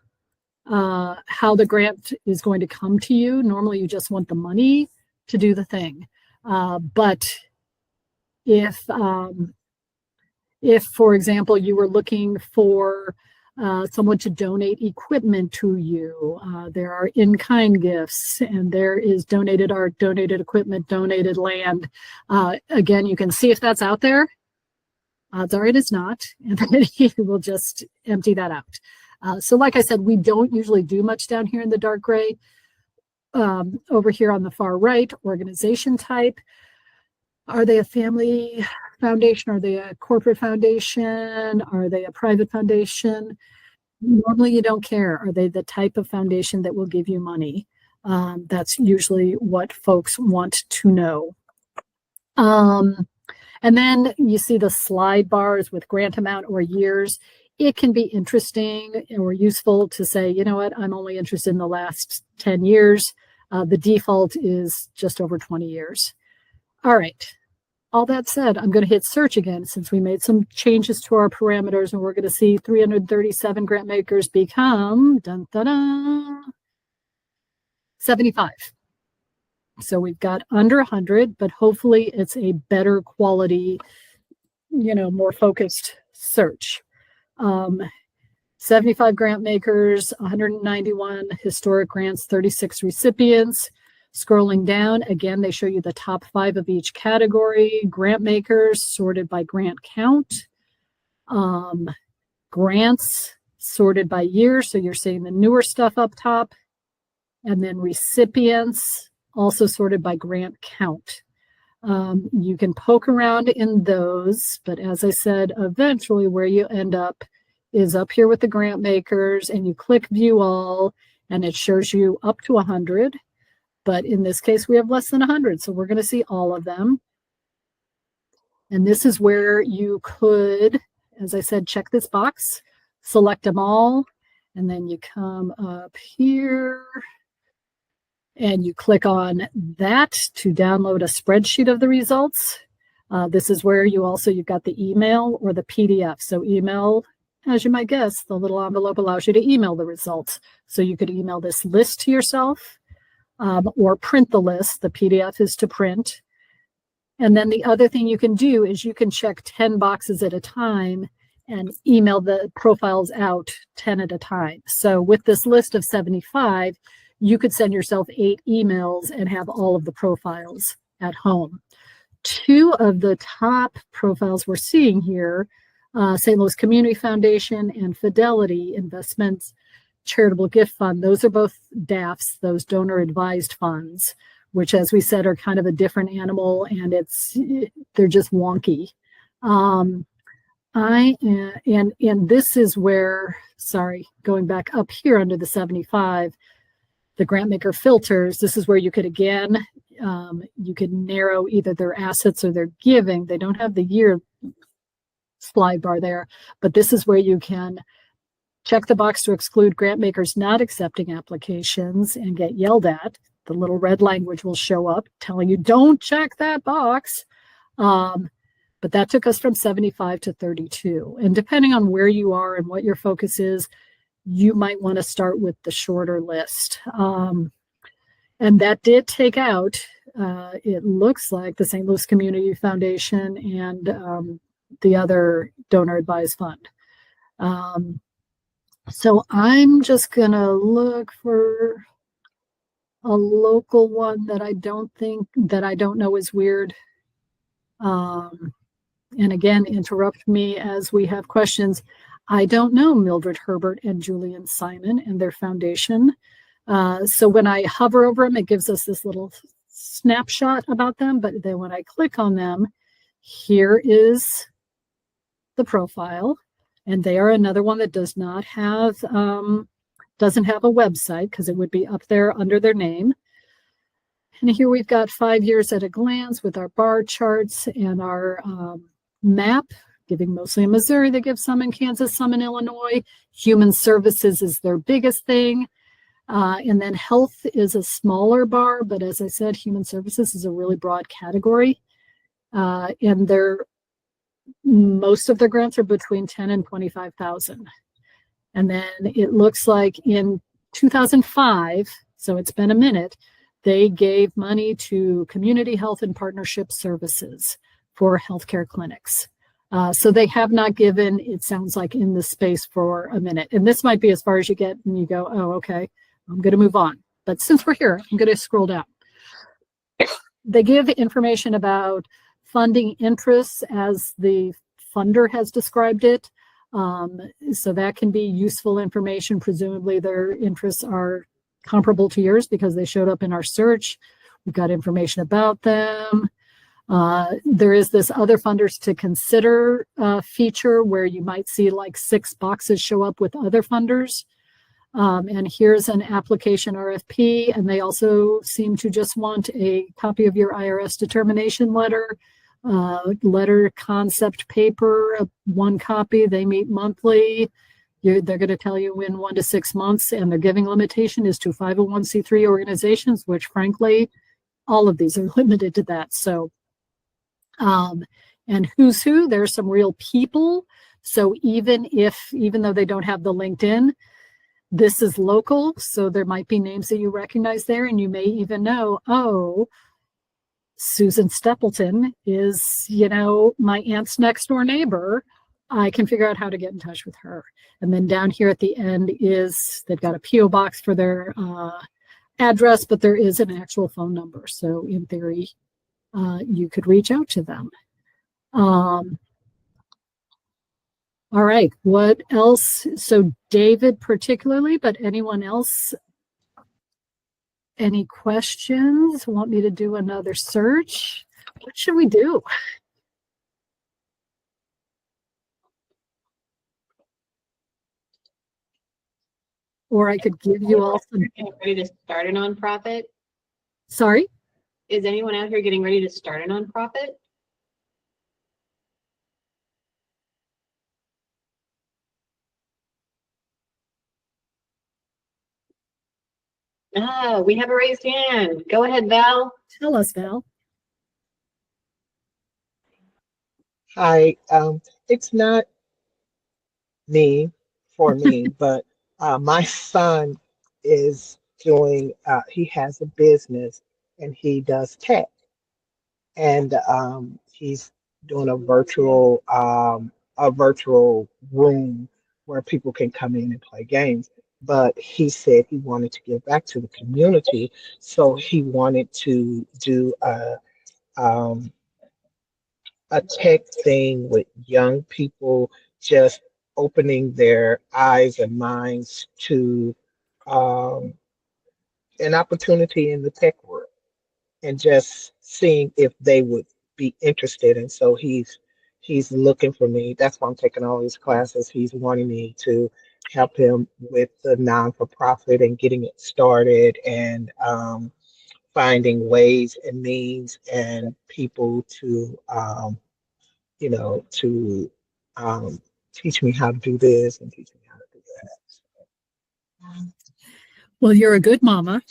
the grant is going to come to you. Normally, you just want the money to do the thing. But if, for example, you were looking for someone to donate equipment to you. There are in-kind gifts, and there is donated art, donated equipment, donated land. Again, you can see if that's out there. Odds are it is not, and then you will just empty that out. So like I said, we don't usually do much down here in the dark gray. Over here on the far right, organization type. Are they a family foundation? Are they a corporate foundation? Are they a private foundation? Normally you don't care. Are they the type of foundation that will give you money? That's usually what folks want to know. And then you see the slide bars with grant amount or years. It can be interesting or useful to say, you know what, I'm only interested in the last 10 years. The default is just over 20 years. All right. All that said, I'm going to hit search again since we made some changes to our parameters, and we're going to see 337 grant makers become 75. So we've got under 100, but hopefully it's a better quality, more focused search. 75 grant makers, 191 historic grants, 36 recipients. Scrolling down, again, they show you the top 5 of each category. Grant makers sorted by grant count. Grants sorted by year, so you're seeing the newer stuff up top. And then recipients also sorted by grant count. You can poke around in those, but as I said, eventually where you end up is up here with the grant makers, and you click view all, and it shows you up to 100. But in this case, we have less than 100, so we're going to see all of them. And this is where you could, as I said, check this box, select them all, and then you come up here and you click on that to download a spreadsheet of the results. This is where you've got the email or the PDF. So email, as you might guess, the little envelope allows you to email the results. So you could email this list to yourself. Or print the list. The PDF is to print. And then the other thing you can do is you can check 10 boxes at a time and email the profiles out 10 at a time. So with this list of 75, you could send yourself 8 emails and have all of the profiles at home. 2 of the top profiles we're seeing here, St. Louis Community Foundation and Fidelity Investments Charitable Gift Fund, those are both DAFs, those donor advised funds, which, as we said, are kind of a different animal, and they're just wonky. And this is where, going back up here under the 75, the grant maker filters. This is where you could again, you could narrow either their assets or their giving. They don't have the year slide bar there, but this is where you can check the box to exclude grant makers not accepting applications and get yelled at. The little red language will show up telling you don't check that box. But that took us from 75 to 32. And depending on where you are and what your focus is, you might want to start with the shorter list. And that did take out, it looks like, the St. Louis Community Foundation and the other donor advised fund. So I'm just going to look for a local one that I don't know is weird. And again, interrupt me as we have questions. I don't know Mildred Herbert and Julian Simon and their foundation. So when I hover over them, it gives us this little snapshot about them. But then when I click on them, here is the profile. And they are another one that doesn't have a website, because it would be up there under their name. And here we've got 5 years at a glance with our bar charts and our map, giving mostly in Missouri. They give some in Kansas, some in Illinois. Human services is their biggest thing. And then health is a smaller bar, but as I said, human services is a really broad category. And most of their grants are between 10 and 25,000. And then it looks like in 2005, so it's been a minute, they gave money to community health and partnership services for healthcare clinics. So they have not given, it sounds like, in the space for a minute. And this might be as far as you get and you go, oh, okay, I'm going to move on. But since we're here, I'm going to scroll down. They give information about funding interests as the funder has described it. So that can be useful information. Presumably their interests are comparable to yours because they showed up in our search. We've got information about them. There is this other funders to consider feature where you might see like 6 boxes show up with other funders. And here's an application RFP, and they also seem to just want a copy of your IRS determination letter, letter concept paper, 1 copy. They meet monthly. They're going to tell you in 1 to 6 months, and their giving limitation is to 501c3 organizations, which frankly, all of these are limited to that. So, and who's who, there's some real people. So even though they don't have the LinkedIn, this is local, so there might be names that you recognize there, and you may even know, oh, Susan Stapleton is, my aunt's next door neighbor. I can figure out how to get in touch with her. And then down here at the end is, they've got a PO box for their address, but there is an actual phone number. So in theory, you could reach out to them. All right, what else? So David particularly, but anyone else? Any questions? Want me to do another search? What should we do? Or I could give you all some.
Ready to start a nonprofit?
Sorry?
Is anyone out here getting ready to start a nonprofit? Ah, we have a raised hand. Go ahead, Val.
Tell us, Val.
Hi, it's not for me, but my son is doing, he has a business and he does tech. And he's doing a virtual room where people can come in and play games. But he said he wanted to give back to the community, so he wanted to do um, a tech thing with young people, just opening their eyes and minds to um, an opportunity in the tech world, and just seeing if they would be interested. And so he's looking for me. That's why I'm taking all these classes. He's wanting me to help him with the non-for-profit and getting it started, and finding ways and means and people to to teach me how to do this and teach me how to do that.
Well, you're a good mama.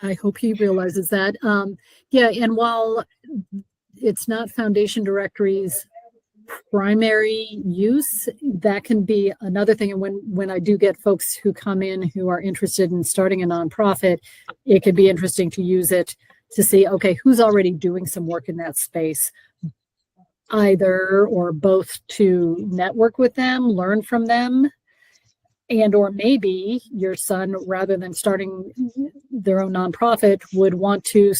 I hope he realizes that. Yeah, and while it's not Foundation Directory's primary use, that can be another thing. And when I do get folks who come in who are interested in starting a nonprofit, it can be interesting to use it to see, okay, who's already doing some work in that space, either or both, to network with them, learn from them, and or maybe your son, rather than starting their own nonprofit, would want to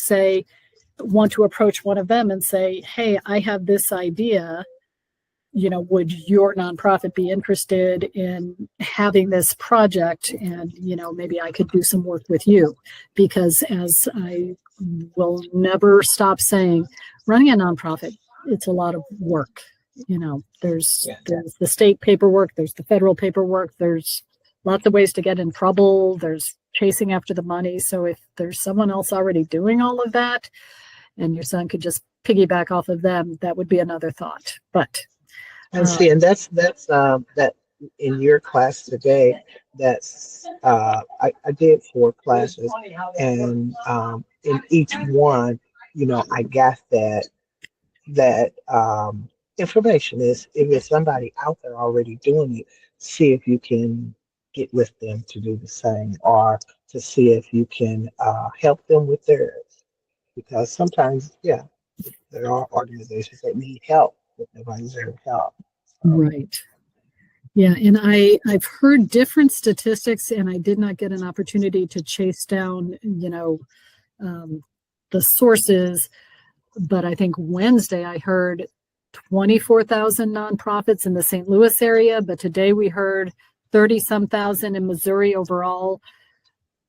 approach one of them and say, hey, I have this idea. Would your nonprofit be interested in having this project? And, maybe I could do some work with you, because as I will never stop saying, running a nonprofit, it's a lot of work. There's the state paperwork, there's the federal paperwork, there's lots of ways to get in trouble, there's chasing after the money. So if there's someone else already doing all of that and your son could just piggyback off of them, that would be another thought. But
and see, and that's that in your class today. That's I did 4 classes, and in each one, I got that information. Is if there's somebody out there already doing it, see if you can get with them to do the same, or to see if you can help them with theirs. Because sometimes, there are organizations that need help, but nobody's ever helped. So,
Right. Yeah, and I've heard different statistics, and I did not get an opportunity to chase down, the sources. But I think Wednesday I heard 24,000 nonprofits in the St. Louis area, but today we heard 30-some thousand in Missouri overall.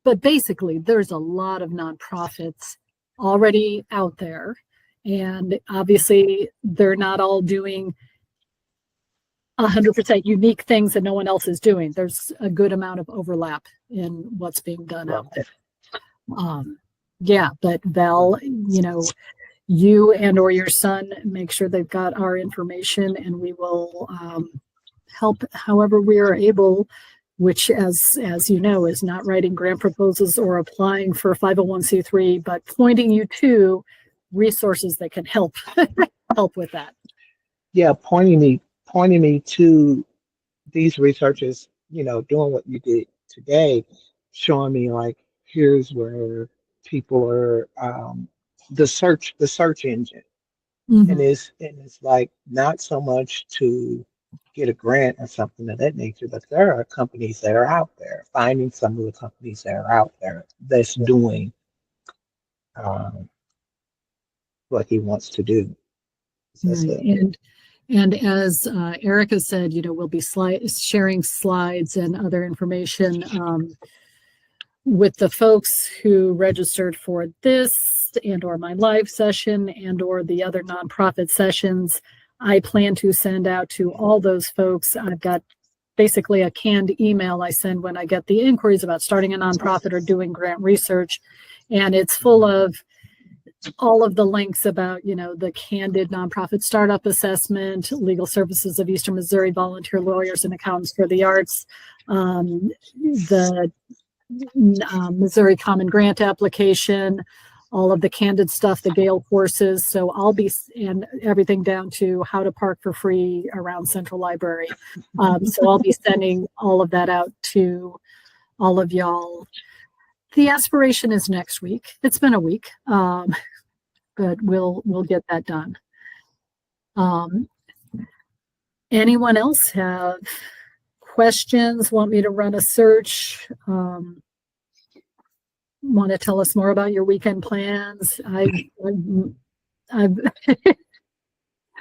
But basically, there's a lot of nonprofits already out there, and obviously they're not all doing 100% unique things that no one else is doing. There's a good amount of overlap in what's being done out there. Yeah, but Val, you and or your son make sure they've got our information, and we will help however we are able, which as you know is not writing grant proposals or applying for 501c3, but pointing you to resources that can help with that.
Yeah, pointing me to these researchers, doing what you did today, showing me like here's where people are, the search engine.
Mm-hmm.
And it's like not so much to get a grant or something of that nature, but there are companies that are out there, finding some of the companies that are out there that's doing what he wants to do.
Right. And as Erica said, we'll be sharing slides and other information with the folks who registered for this and or my live session and or the other nonprofit sessions. I plan to send out to all those folks. I've got basically a canned email I send when I get the inquiries about starting a nonprofit or doing grant research. And it's full of all of the links about, the Candid nonprofit startup assessment, legal services of Eastern Missouri, volunteer lawyers and accountants for the arts, the Missouri Common Grant application, all of the Candid stuff, the Gale courses. So and everything down to how to park for free around Central Library. So I'll be sending all of that out to all of y'all. The aspiration is next week. It's been a week, but we'll get that done. Anyone else have questions? Want me to run a search? Want to tell us more about your weekend plans?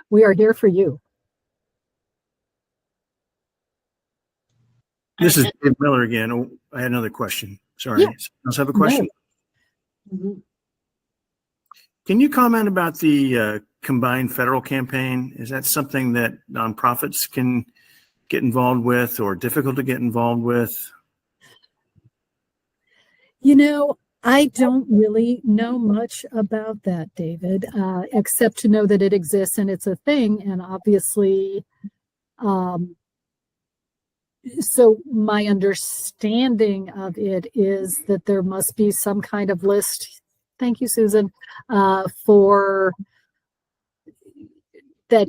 We are here for you.
This is Dave Miller again. Oh, I had another question. Sorry.
Yeah.
Someone else have a question?
No. Mm-hmm.
Can you comment about the combined federal campaign? Is that something that nonprofits can get involved with or difficult to get involved with?
I don't really know much about that, David, except to know that it exists and it's a thing. And obviously, so my understanding of it is that there must be some kind of list. Thank you, Susan, for that.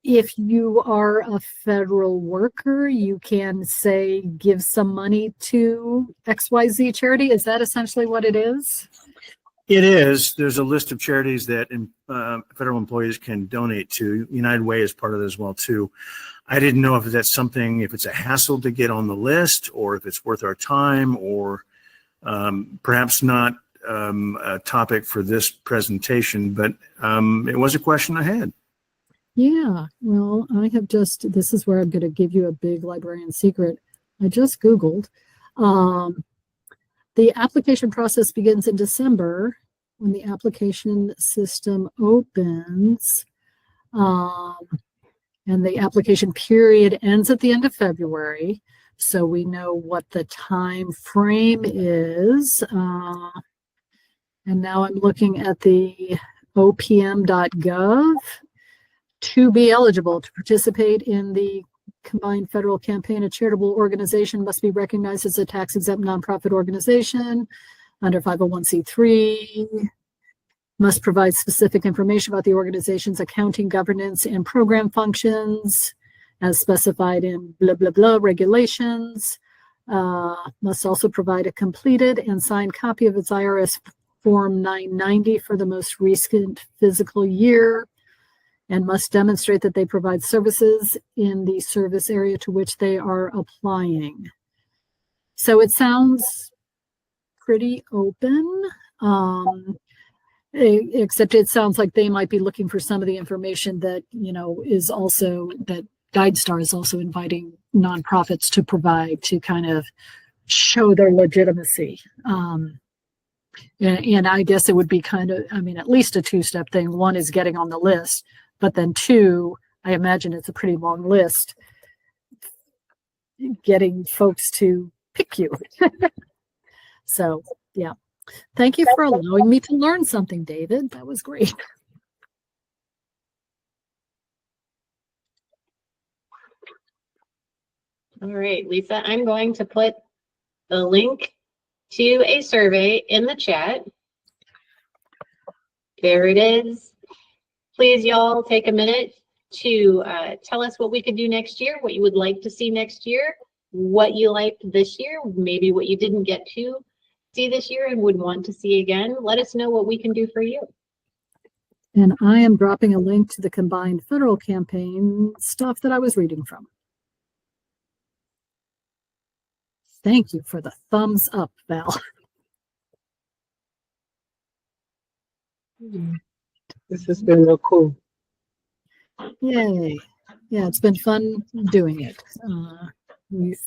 If you are a federal worker, you can say, give some money to XYZ charity. Is that essentially what it is?
It is. There's a list of charities that federal employees can donate to. United Way is part of it as well, too. I didn't know if that's something, if it's a hassle to get on the list or if it's worth our time or perhaps not a topic for this presentation, but it was a question I had.
Yeah, well, this is where I'm going to give you a big librarian secret. I just Googled. The application process begins in December when the application system opens. And the application period ends at the end of February. So we know what the time frame is. And now I'm looking at the opm.gov. To be eligible to participate in the combined federal campaign, a charitable organization must be recognized as a tax-exempt nonprofit organization under 501c3, must provide specific information about the organization's accounting, governance, and program functions as specified in blah, blah, blah regulations, must also provide a completed and signed copy of its IRS Form 990 for the most recent physical year, and must demonstrate that they provide services in the service area to which they are applying. So it sounds pretty open, except it sounds like they might be looking for some of the information that, is also, that Guidestar is also inviting nonprofits to provide to kind of show their legitimacy. And I guess it would be kind of, at least a two-step thing. One is getting on the list, but then two, I imagine it's a pretty long list, getting folks to pick you. So, yeah. Thank you for allowing me to learn something, David. That was great.
All right, Lisa, I'm going to put the link to a survey in the chat. There it is. Please, y'all, take a minute to tell us what we could do next year, what you would like to see next year, what you liked this year, maybe what you didn't get to see this year and would want to see again. Let us know what we can do for you.
And I am dropping a link to the combined federal campaign stuff that I was reading from. Thank you for the thumbs up, Val.
This has been real cool.
Yay. Yeah, it's been fun doing it.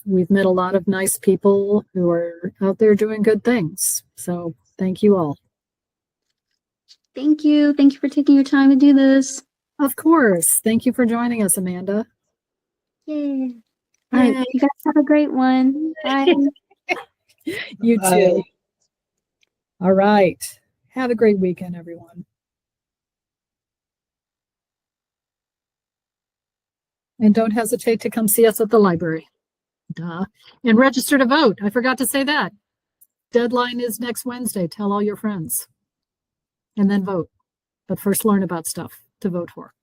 We've met a lot of nice people who are out there doing good things. So thank you all.
Thank you. Thank you for taking your time to do this.
Of course. Thank you for joining us, Amanda.
Yay. All right. You guys have a great one. Bye.
You
Bye.
too. All right. Have a great weekend, everyone. And don't hesitate to come see us at the library. Duh. And register to vote. I forgot to say that. Deadline is next Wednesday. Tell all your friends. And then vote. But first learn about stuff to vote for.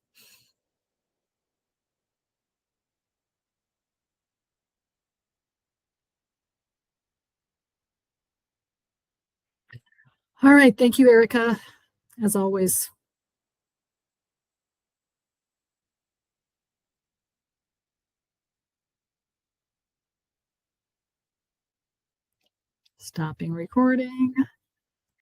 All right. Thank you, Erica. As always. Stopping recording.